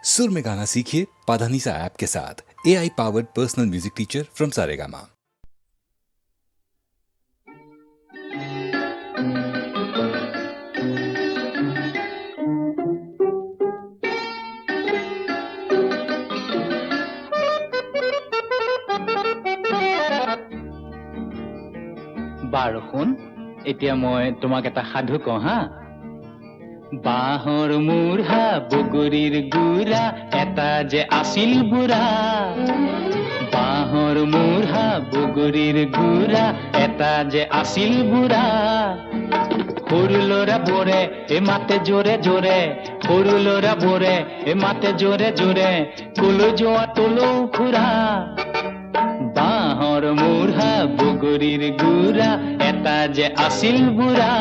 सुर में गाना सीखिए पाधानीसा ऐप के साथ। AI powered personal music teacher from Saregama. বাৰু শুন, এতিয়া মই তোমাক এটা সাধু কওঁ হা। বাঁহৰ মূঢ়া বগৰীৰ গুড়া এটা যে আছিল বুঢ়া। বাঁহৰ মূঢ়া বগৰীৰ গুড়া এটা যে আছিল বুঢ়া। সৰু ল'ৰাবোৰে মাতে জোৰে জোৰে, সৰু ল'ৰাবোৰে মাতে জোৰে জোৰে, কলৈ যোৱা তলৌ খুৰা। বাঁহৰ মূঢ়া বগৰীৰ গুড়া এটা যে আছিল বুঢ়া।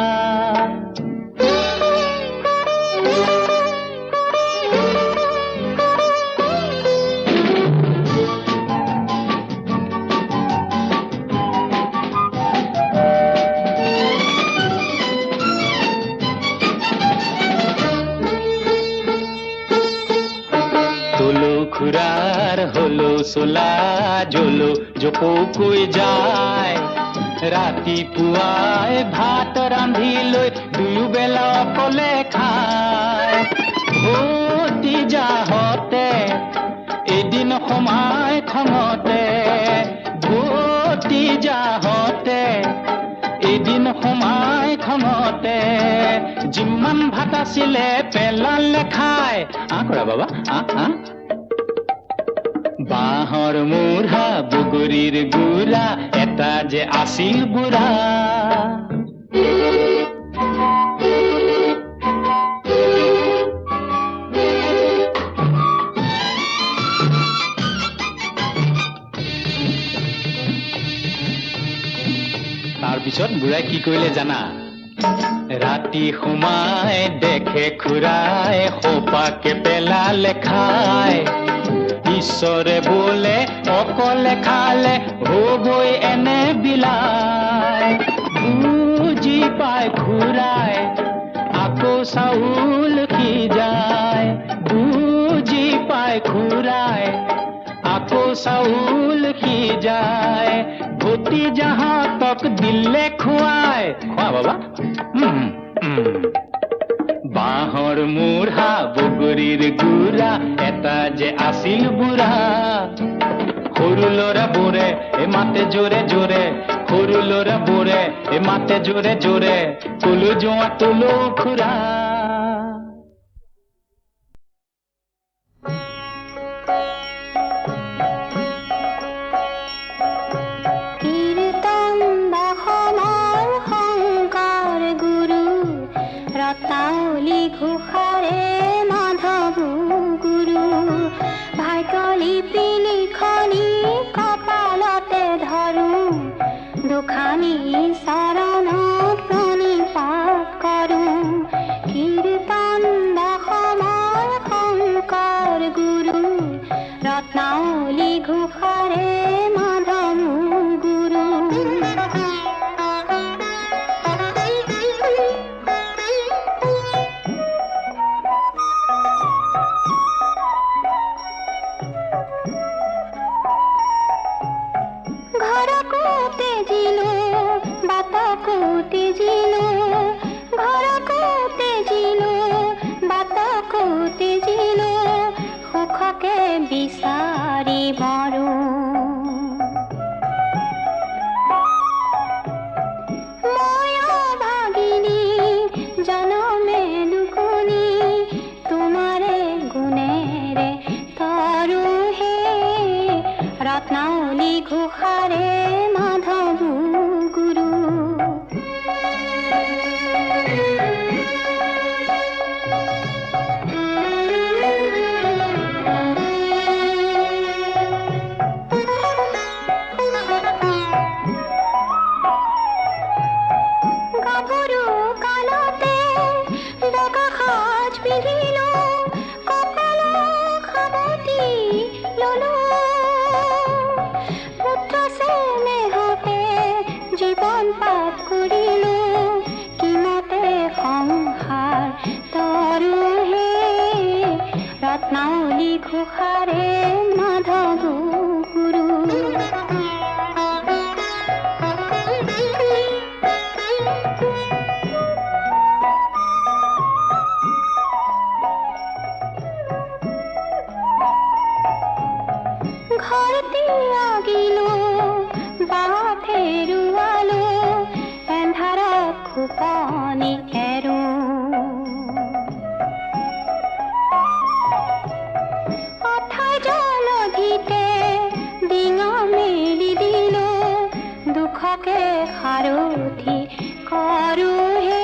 তলৌ খুৰাৰ হলো চোলা জলো জপৌকৈ যায়। ৰাতিপুৱাই ভাত ৰান্ধি লৈ দুয়োবেলা অকলে খায়। ভতিজাহঁতে এদিন সোমাই খঙতে, ভতিজাহঁতে এদিন সোমাই খঙতে, যিমান ভাত আছিলে পেলালে খাই। কৰা বাবা বাঁহৰ মূঢ়া বগৰীৰ গুড়া এটা যে আছিল বুঢ়া। তাৰপিছত বুঢ়াই কি কৰিলে জানা? ৰাতি সোমাই দেখে খুৰাই সোপাকে পেলালে খাই। ঈশ্বৰে বোলে অকলে খালে হ'বই এনে বিলাই। বুজি পাই খুৰাই আকৌ চাউল সিজায়। বুজি পাই খুৰাই আকৌ চাউল সিজায়। ভতিজাহঁতক দিলে খুৱাই। খোৱা বাবা। বাঁহৰ মূঢ়া বগৰীৰ গুড়া এটা যে আছিল বুঢ়া। সৰু ল'ৰাবোৰে মাতে জোৰে জোৰে, সৰু ল'ৰাবোৰে মাতে জোৰে জোৰে, কলৈ যোৱা তলৌ খুৰা। ৰতাৱলী ঘোষাৰে মাধৱ গুৰু, ভাইকলি পিলিখনি কপালতে ধৰো, দুখানি চৰণত প্ৰণিপাত কৰো। কীৰ্তন দশমৰ শংকৰ গুৰু, ৰত্নাৱলী ঘোষাৰে মাধৱ গুৰু। ঘৰকো তেজিলো, বাটকো তেজিলো, ঘৰকো তেজিলো, বাটকো তেজিলো, সুখকে বিচাৰি মৰো। মই ভাগিনী জনমে দুগুণী, তোমাৰে গুণেৰে তৰো হে, ৰত্নাৱলী ঘোষাৰে মাধৱ গুৰু। গাভৰু কালতে বগা সাজ পিন্ধিলো, কপালত সাৱটি ললো, পুত্ৰ ৰত্নাবলী ঘোষাৰে মাধব গুৰু ঘৰতে আগিল বাথেৰুয়ালো এন্ধাৰত খোপনি এৰো অথাই জলধিতে ডিঙা মেলি দিল দুখকে সাৰথি কৰো হে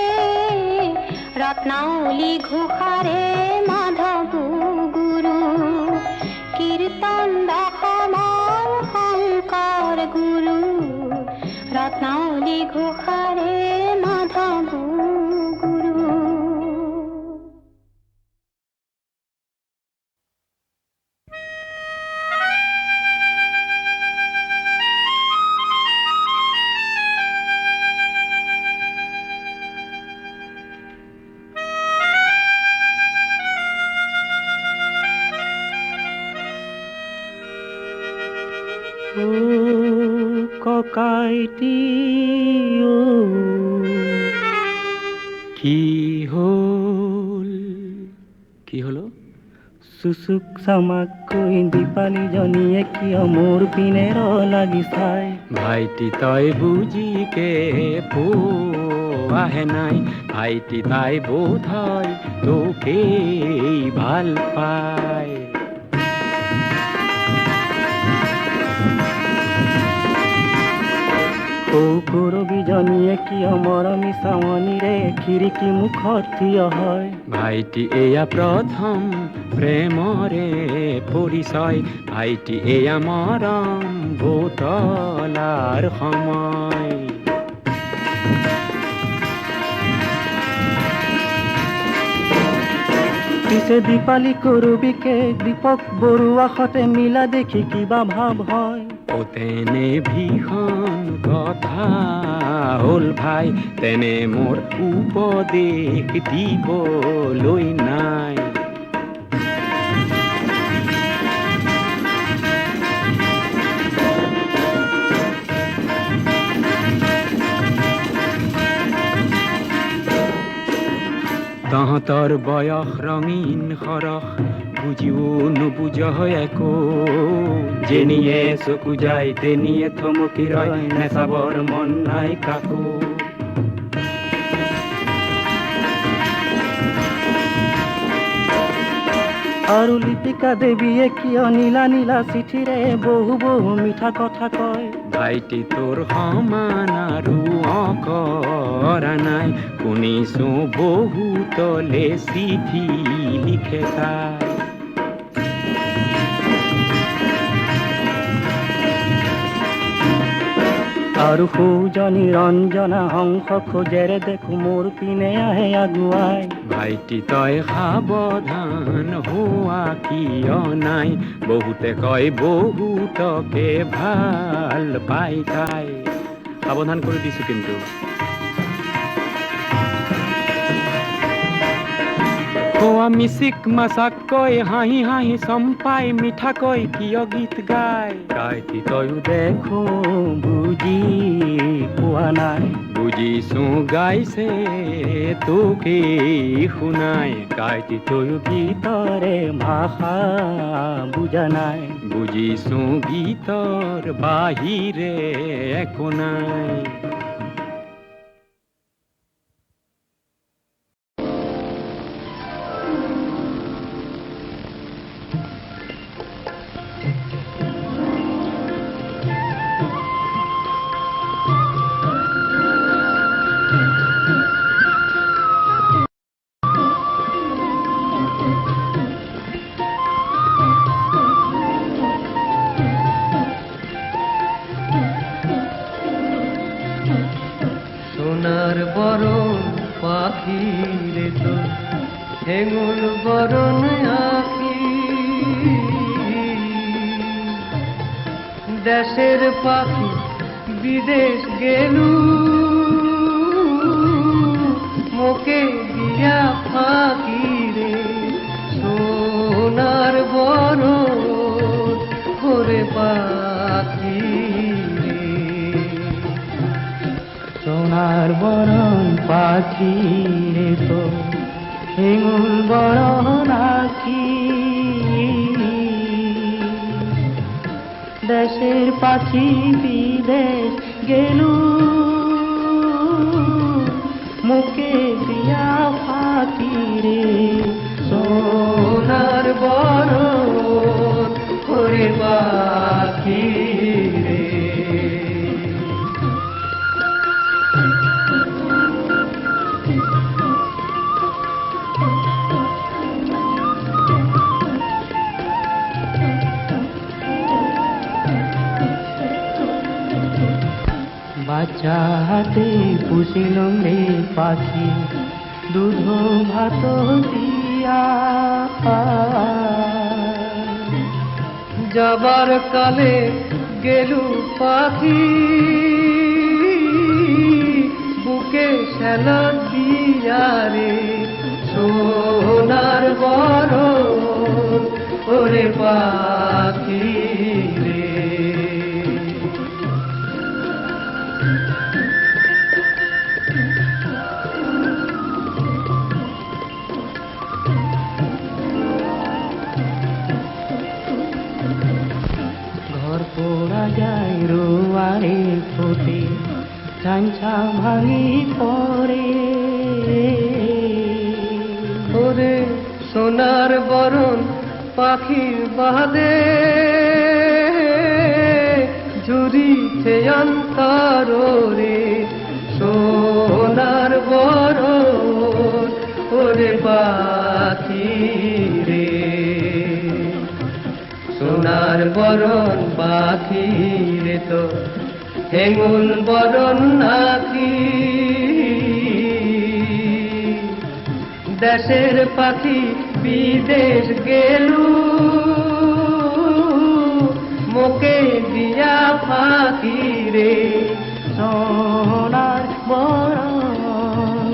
ৰত্নাৱলী ঘোষাৰে মাধৱ গুৰু কীৰ্তন দশমৰ শংকৰ গুৰু ৰত্নাৱলী ঘোষাৰে মাধৱ গুৰু ককাইটি কি হল কি হলো চুচুক চামাক কৈ দীপালি জনীয়ে কিয় মোৰ পিনে লাগি চাই ভাইটি তই বুজিকে পোৱাহে নাই ভাইটি তাই বোধ হয় তোকেই ভাল পায় কৰবীজনীয়ে কিয় মৰমী চাৱনীৰে খিৰিকী মুখত থিয় হয় ভাইটি এয়া প্ৰথম প্ৰেমৰে পৰিচয় ভাইটি এয়া মৰম বুতলাৰ সময় পিছে দীপালি কৰবীকে দীপক বৰুৱা সতে মিলা দেখি কিবা ভাৱ হয় তেনে ভীষণ কথা হ'ল ভাই তেনে মোৰ উপদেশ দিবলৈ নাই তহঁতৰ বয়স ৰঙীন সৰহ বুজিও নুবুজ একো যেনিয়ে চকু যায় তেনিয়ে থমকি ৰয় নেচাবৰ মন নাই কাকো আৰু লিপিকা দেৱীয়ে কিয় নীলা নীলা চিঠিৰে বহু বহু মিঠা কথা কয় ভাইটি তোৰ সমান আৰু অকৰা নাই শুনিছো বহুতলে চিঠি লিখে তাই আৰু সৌজনী ৰঞ্জনা হংস খোজেৰে দেখো মোৰ পিনে আহে আগুৱাই ভাইটি তই সাৱধান হোৱা কিয় নাই বহুতে কয় বহুতকে ভাল পাই তাই সাৱধান কৰি দিছো কিন্তু কোৱা মিচিক মাছাকৈ হাঁহি হাঁহি চম্পাই মিঠাকৈ কিয় গীত গায় গাইতি তয়ো দেখো বুজি পোৱা নাই বুজিছো গাইছে তোকে শুনাই গাইতি তয়ো গীতৰে ভাষা বুজা নাই বুজিছো গীতৰ বাহিৰে একো নাই সোনার বরণ পাখিরে তো হেঙুল বরণ আঁকি দেশের পাখি বিদেশ গেলু মোকে দিয়া ফাঁকি রে সোনার বরণ ওরে পাখি রে। সোনার বরণ পাখি রে তো হেঙুল বরণ আখি। দেশের পাখি বিদেশ গেলু মুখে দিয়া ফাঁকি রে। সোনার বরণ ওরে পাখি রে। বাচ্চা হাতে পুষিলাম রে পাখি দুধ ভাত দিয়া। যাবার কালে গেলু পাখি বুকে শ্যালা দিয়া রে। সোনার বরণ ওরে পাখি রে। ঘর পোড়া যায় রোয়ারে ফোটে ঝাঞ্ঝা ভাঙি পড়ে। ওরে সোনার বরণ পাখির বাদে ঝুরিছে অন্তর রে। সোনার বরণ ওরে পাখি রে। সোনার বরণ পাখি রে তো হেঙুল বরণ আখি। দেশের পাখি বিদেশ গেলু মোকে দিয়া ফাঁকি রে। সোনার বরণ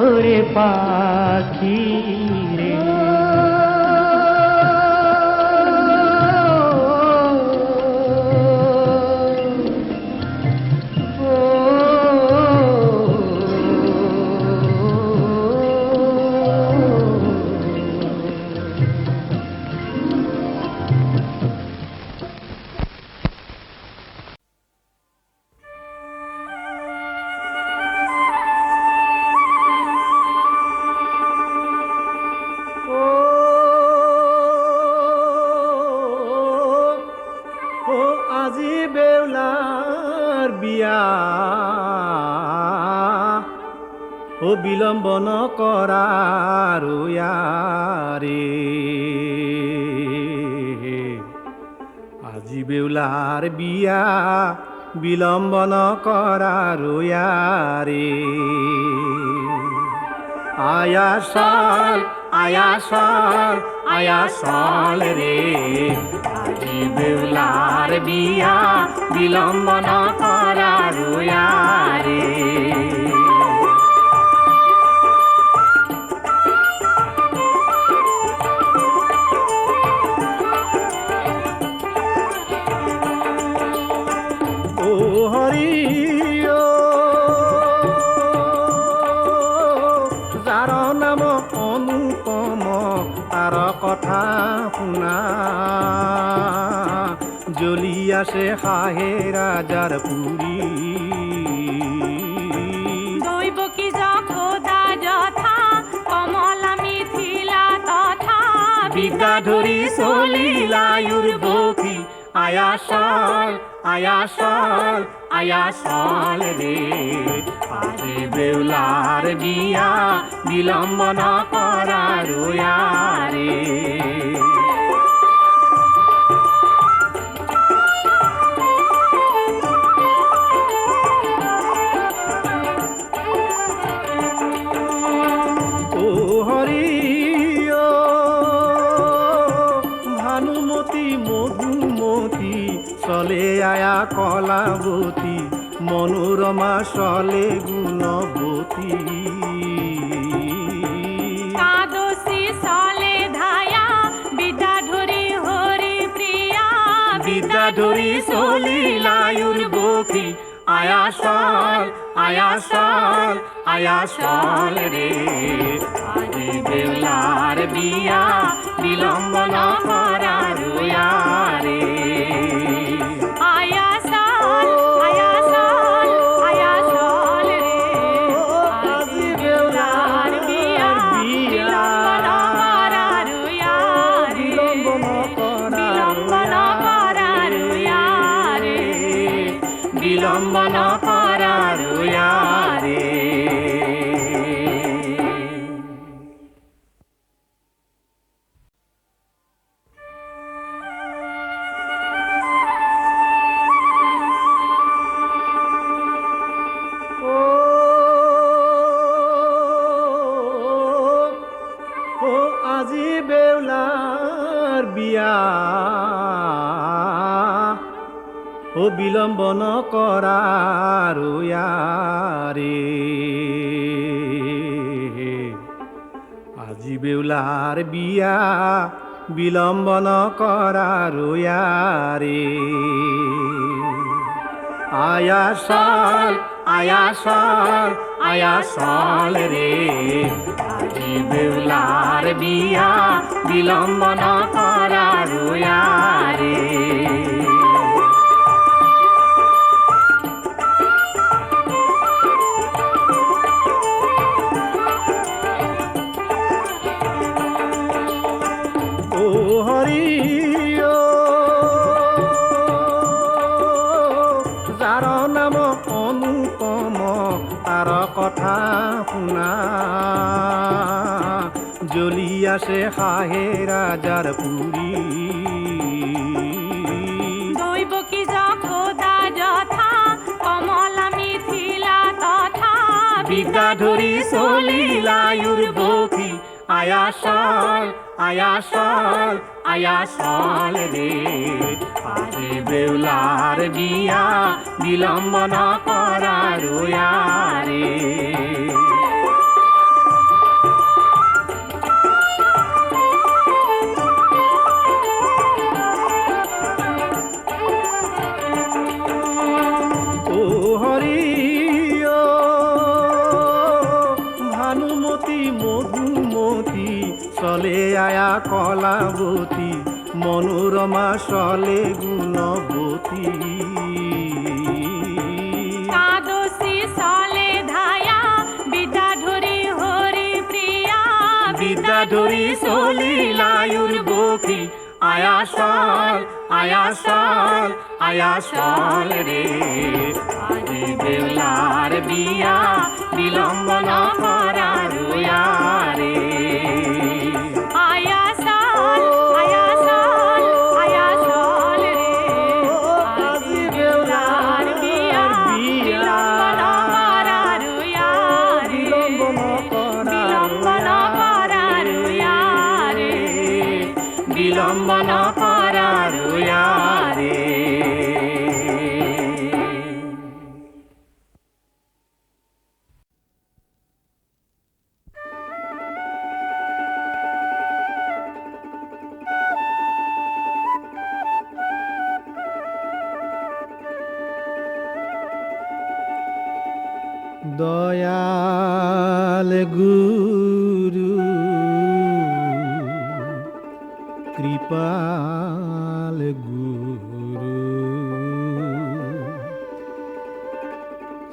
ওরে পাখি রে। আজি বেউলার বিয়া ও বিলম্ব নকরার রে। আজি বেউলার বিয়া বিলম্ব নকরার রে। আয়া সাল আয়া সাল আয়া সাল রে। আজি বেউলার বিয়া বিলম্ব নকরার রে। ও হরি যার নাম অনুপম তার কথা শুনা জ্বলি আসে হাহে রাজার পুরী। দৈব কি যশোদা যথা কমলা মিথিলা তথা বিদ্যা ধরি চলিলায়ুর বখি। আয়া সাল আয়া সাল আয়া সাল রে। আজি বেউলার বিয়া বিলম্ব নকরার রে। ও হরি ভানুমতি মধুমতি চলে আয়া কলাবতী মনোরমা চলে গুণবতী। কাদসি চলে ধায়া বিদ্যা ধরি বিদা ধৰি চলিলায়ুৰ বখি আয়াচল আয়াচল আয়াচল ৰে আজি বেউলাৰ বিয়া বিলম্ব নকৰা ৰুয়াৰে আয়াচল আয়াচল আয়াচল ৰে আজি বেউলাৰ বিয়া বিলম্ব নকৰা ৰুয়াৰে বিলম্ব নকৰা ৰুয়াৰে বিলম্ব নকৰা ৰুয়াৰে আজি বেউলাৰ বিয়া বিলম্ব নকৰা ৰুয়াৰে আজি বেউলাৰ বিয়া বিলম্ব নকৰা ৰুয়াৰে আয়াচল আয়াচল আয়াচল ৰে আজি বেউলাৰ বিয়া বিলম্ব নকৰা ৰুয়াৰে যাৰ নাম অনুপম তাৰ কথা শুনা জ্বলি আছে হাহে ৰাজাৰ পুৰী দৈব কি যশোদা যথা কমলা মিথিলা তথা বিদ্যা ধৰি চলিলায়ুৰ বখি আয়াচল আয়াচল আয়াচল ৰে আজি বেউলাৰ বিয়া বিলম্ব নকৰা ৰুয়াৰে ভানুমতী মধুমতী চলে আয়া কলাবতী মনোৰমা চলে গুণবতী কাদসী চলে ধায়া বিদ্যা ধৰি হৰি প্ৰিয়া বিদ্যা ধৰি চলিলায়ুৰ বখি আয়াচল আয়াচল আয়াচল ৰে আজি বেউলাৰ বিয়া বিলম্ব নকৰা ৰুয়াৰে আয়াচল আয়াচল আয়াচল ৰে আজি বেউলাৰ বিয়া বিলম্ব নকৰা ৰুয়াৰে বিলম্ব নকৰা ৰুয়াৰে বিলম্ব নকৰা ৰুয়াৰে দয়াল গুৰু কৃপাল গুৰু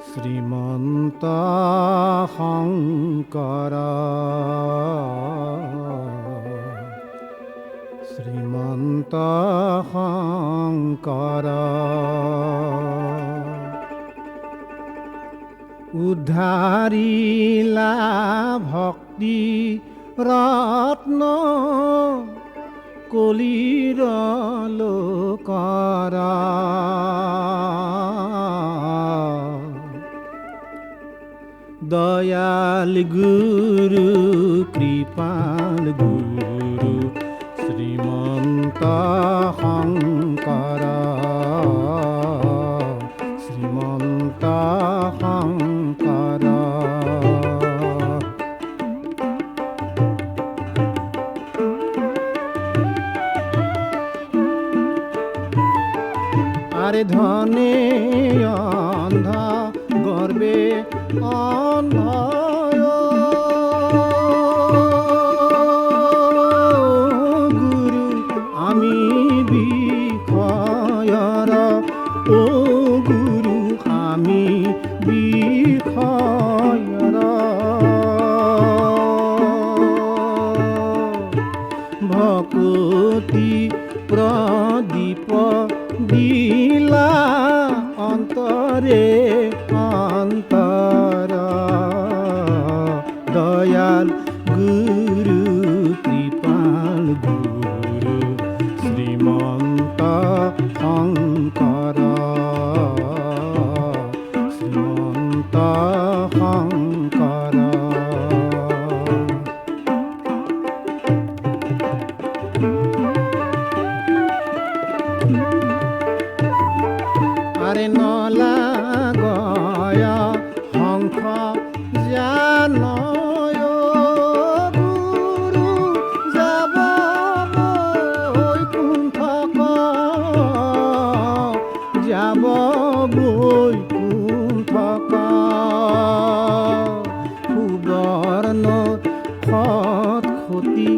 শ্ৰীমন্ত শংকৰ শ্ৰীমন্ত শংকৰ উদ্ধাৰিলা ভক্তি ৰত্ন কলিৰ লোকৰ দয়াল গুৰু কৃপাল গুৰু শ্ৰীমন্ত শংকৰ শ্ৰীমন্ত শংকৰ আৰে ধনে অন্ধা গৰ্বে অন্ধ গুৰু আমি বিষয়ৰ ও গুৰু আমি বিষয়ৰ ভকতি প্ৰদীপ দিলা অন্তৰে অন্তৰ দয়াল গুৰু কৃপাল গুৰু শ্ৰীমন্ত শঙ্কৰ শ্ৰীমন্ত শঙ্কৰ আৰে নলা গয়া হংস জানয় গুৰু যাব বৈকুণ্ঠক যাব বৈকুণ্ঠক সুবৰ্ণ সৎ ক্ষতি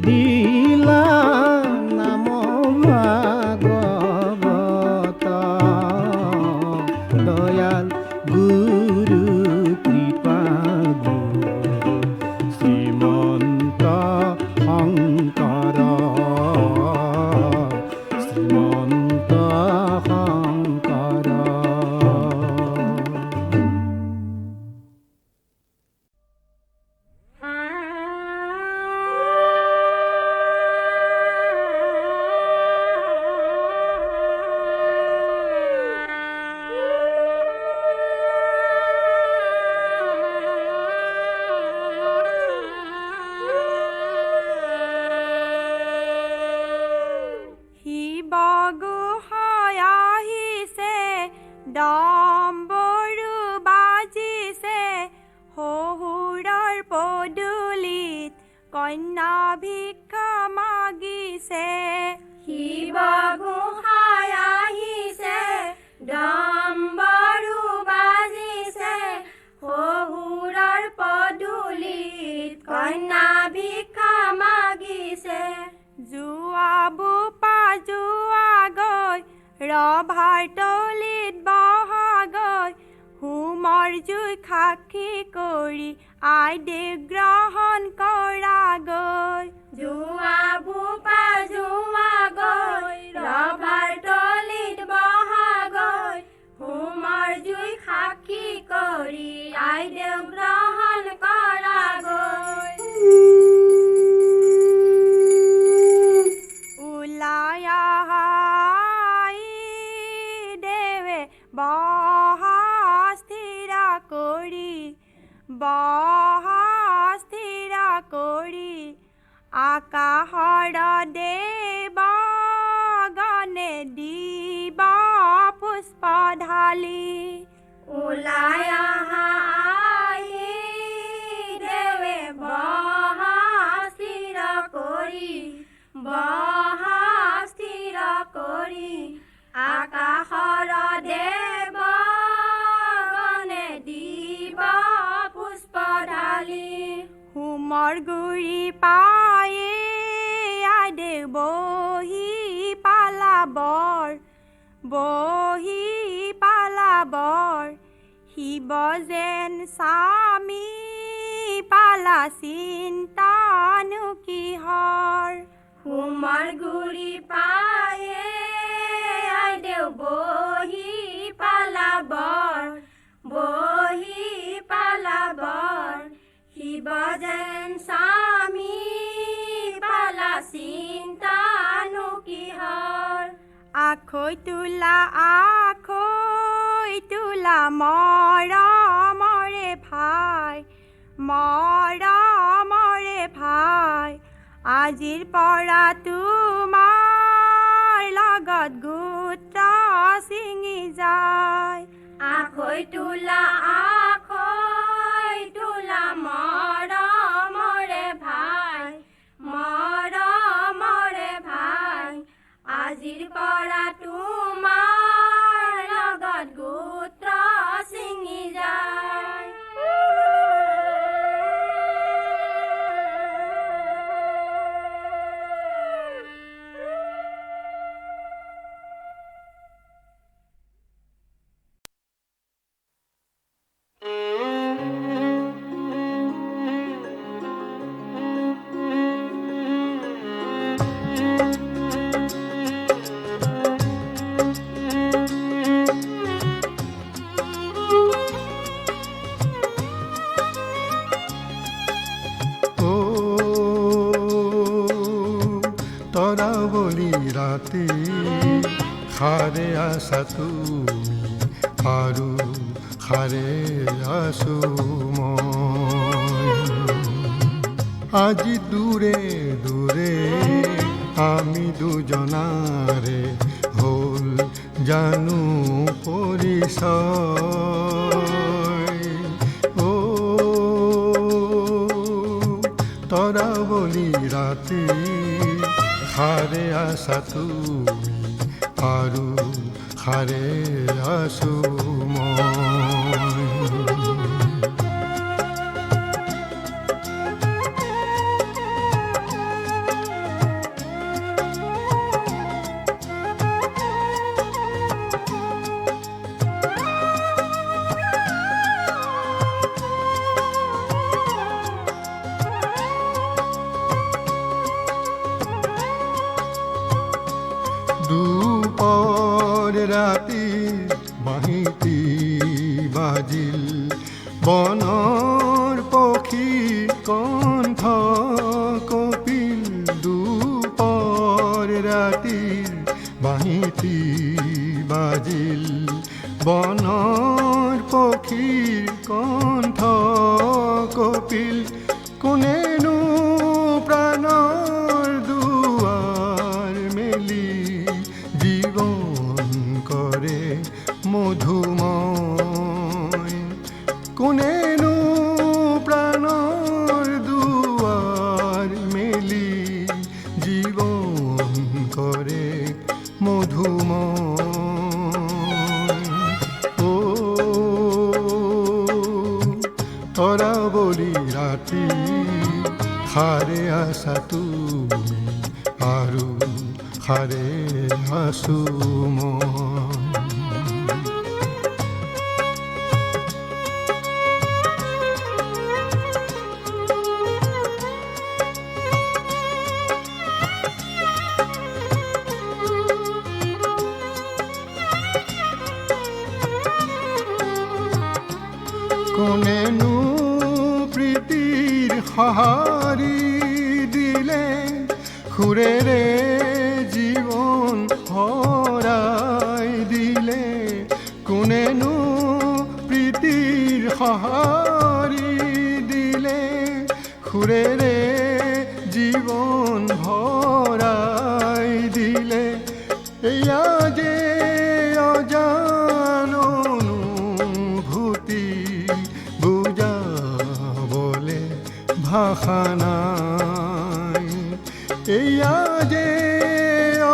দিলা নাম ভাগৱত দয়াল গুৰু কৃপা গুৰু শ্ৰীমন্ত শঙ্কৰ শ্ৰীমন্ত শঙ্কৰ শিৱ গোসাঁই আহিছে ডম্বৰু বাজিছে শহুৰৰ পদূলিত কন্যা ভিক্ষা মাগিছে শিৱ গোসাঁই আহিছে ডম্বৰু বাজিছে শহুৰৰ পদূলিত কন্যা ভিক্ষা মাগিছে যোৱা বোপা যোৱা গৈ ৰভাৰ তলিত বহা গৈ হোমৰ জুই সাক্ষী কৰি আইদেউ গ্ৰহণ কৰা গৈ যোৱা বোপা যোৱা গৈ ৰভাৰ তলিত বহা গৈ হোমৰ জুই সাক্ষী কৰি আইদেউ গ্ৰহণ কৰা গৈ ওলাই আহাই দেৱে বহা স্থিৰ কৰি আকাশৰ দেৱ গণে দিব পুষ্প ঢালি ওলাই আহাই দেৱে বহা স্থিৰ কৰি আকাশৰ দেৱ গণে দিব পুষ্প ঢালি হোমৰ গুৰি পায়ে আইদেউ বহি পালাবৰ শিৱ যেন স্বামী পালা চিন্তানো কিহৰ হোমৰ গুৰি পায়ে আইদেউ বহি পালাবৰ শিৱ যেন স্বামী পালা চিন্তানো কিহৰ আখৈ তোলা মৰমৰে ভাই আজিৰ পৰা তোমাৰ লগত গোত্ৰ ছিঙি যায় আখৈ তোলা মৰমৰে ভাই আজিৰ পৰা তোমাৰ ৰাতি সাৰে আছা তুমি আৰু সাৰে আছো মই আজি দূৰে দূৰে আমি দুজনাৰে হ'ল জানো পৰিচয় ও তৰাৱলী ৰাতি সাৰে আছা তুমি আৰু সাৰে আছো মই দুপৰ ৰাতি বাঁহীটি বাজিল বনৰ পক্ষী কণ্ঠ কপিল দুপৰ ৰাতিৰ বাঁহীটি বাজিল বনৰ পক্ষীৰ কণ্ঠ কপিল কোনেনো প্ৰাণৰ দুৱাৰ মেলি জীৱন কৰে মধুময় কোনেনো প্ৰাণৰ দুৱাৰ মেলি জীৱন কৰে মধুময় ও তৰাৱলী ৰাতি সাৰে আছা তুমি আৰু সাৰে আছো মই কোনেনো প্ৰীতিৰ সঁহাৰি দিলে সুৰেৰে জীৱন হৰাই দিলে কোনেনো প্ৰীতিৰ সঁহাৰি দিলে সুৰেৰে জীৱন হৰাই দিলে এয়া যে অজান অনুভূতি বুজাবলে ভাষা নাই এয়া যে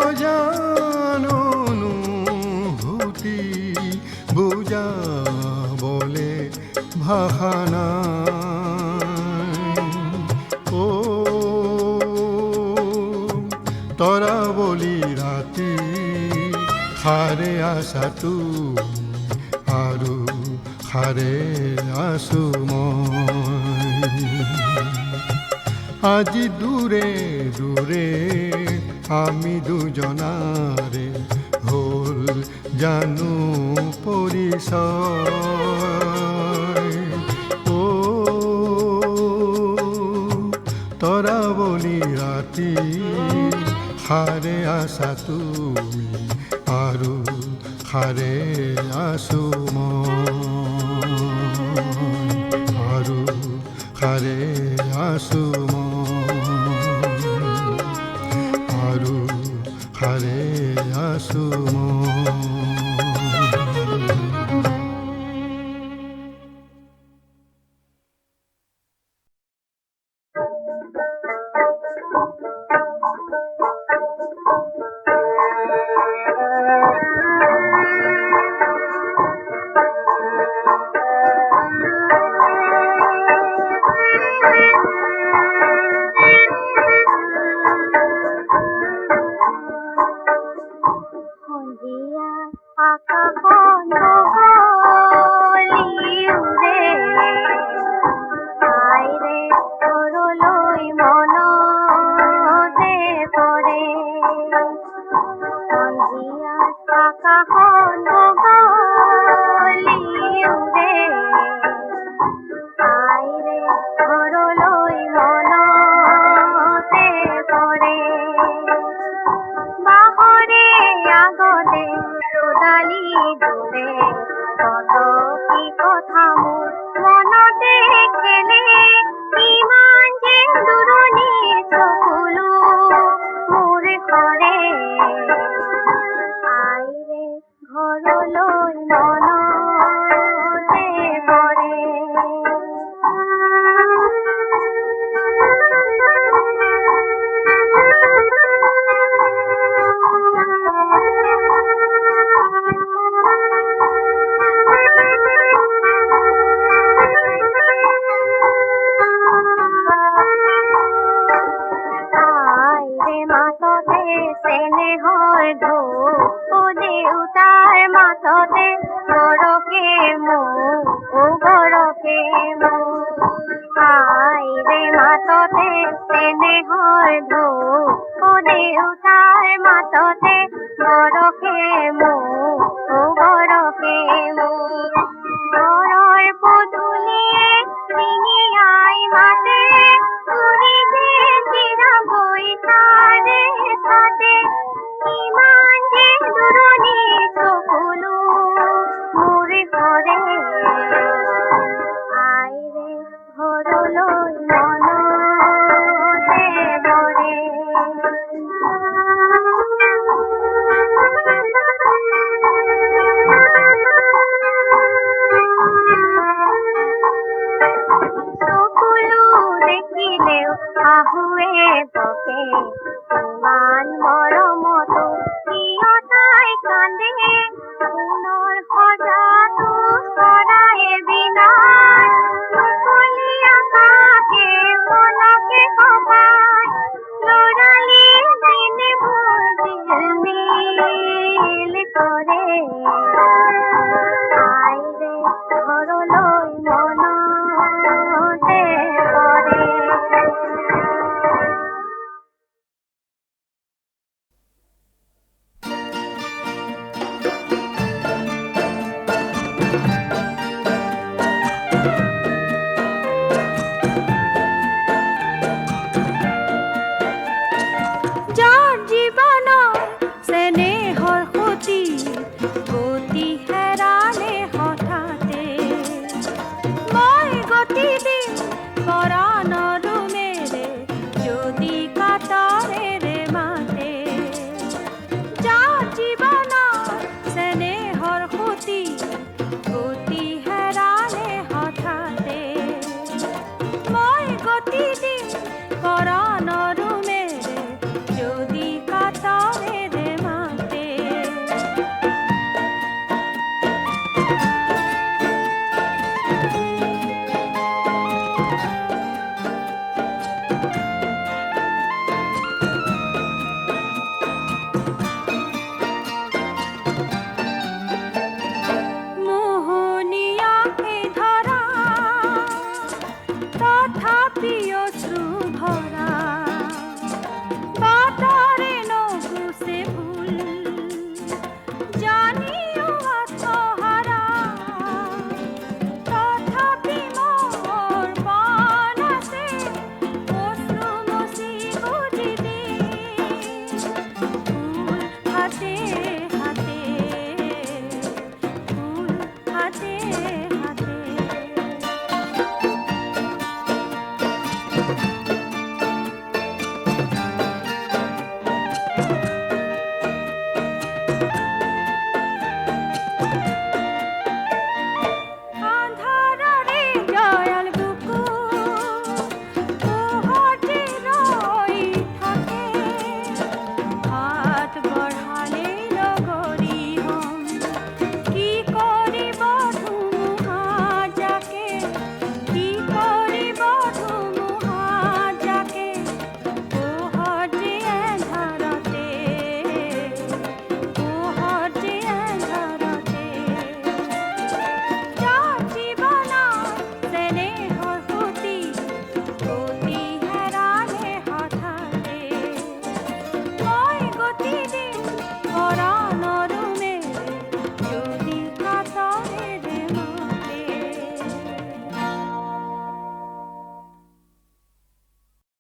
অজান অনুভূতি বুজাবলে ভাষা নাই ও তৰাৱলী ৰাতি সাৰে আছা তুমি আৰু সাৰে আছো মই আজি দূৰে দূৰে আমি দুজনাৰে হ'ল জানো পৰিচয় ও তৰাৱলী ৰাতি সাৰে আছা তুমি আৰু সাৰে আছো মই আৰু সাৰে আছো মই আৰু সাৰে আছো মই বাহ আগতে ৰদালি দৰে কত কি কথা মোৰ মনতে খেলে ইমান যেন দূৰণিৰ চকুলো মোৰ ঘৰে আইৰে ঘৰলৈ মনতে পৰে চেনেহৰ ঢৌ ও দেউতাৰ মাততে গৰকে গৰকে আইৰে মাততে চেনেহৰ ঢৌ ও দেউতাৰ মাততে গৰকে গৰকে